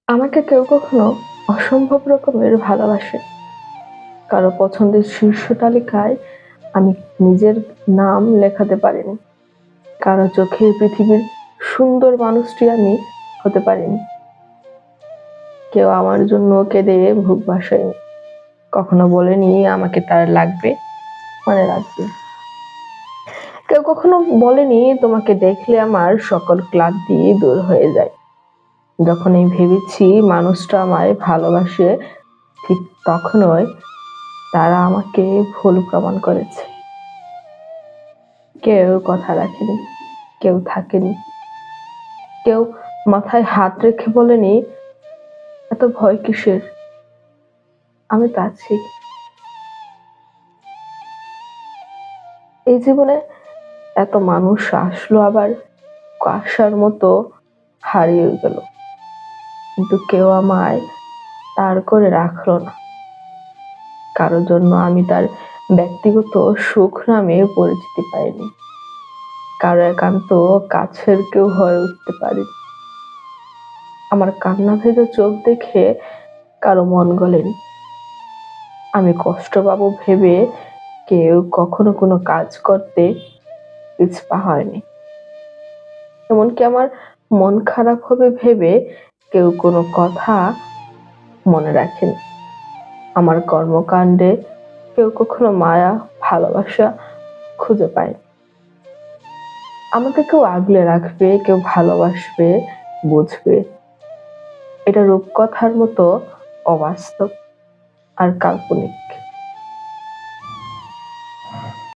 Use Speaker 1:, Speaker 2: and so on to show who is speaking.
Speaker 1: আমাকে কেউ কখনো অসম্ভব রকমের ভালোবাসে। কারো পছন্দের শীর্ষ তালিকায় আমি নিজের নাম লেখাতে পারিনি। কারো চোখে পৃথিবীর সুন্দর মানুষটি আমি হতে পারিনি। কেউ আমার জন্য কেঁদে বুক ভাসায়নি। কখনো বলেনি আমাকে তার লাগবে, মনে রাখবে। কেউ কখনো বলেনি তোমাকে দেখলে আমার সকল ক্লান্তি দূর হয়ে যায়। যখন এই ভেবেছি মানুষটা আমায় ভালোবাসে, ঠিক তখনই তারা আমাকে ভুল প্রমাণ করেছে। কেউ কথা রাখেনি, কেউ থাকেনি, কেউ মাথায় হাত রেখে বলেনি এত ভয় কিসের, আমি তো আছি। এই জীবনে এত মানুষ আসলো, আবার আসার মতো হারিয়ে গেল, কিন্তু কেউ আমায় তার করে রাখলো না। কারোর জন্য আমি তার ব্যক্তিগত সুখ নামে পরিচিতি পাইনি। কারো একান্ত কাছের কেউ হয়ে উঠতে পারিনি। আমার কান্না ভেজা চোখ দেখে কারো মন গলেনি। আমি কষ্ট পাবো ভেবে কেউ কখনো কোনো কাজ করতে পিছপা হয়নি। এমনকি আমার মন খারাপ হবে ভেবে কেউ কোনো কথা মনে রাখেনি। আমার কর্মকাণ্ডে কেউ কখনো মায়া ভালোবাসা খুঁজে পায়নি। আমাকে কেউ আগলে রাখবে, কেউ ভালোবাসবে, বুঝবে, এটা রূপকথার মতো অবাস্তব আর কাল্পনিক।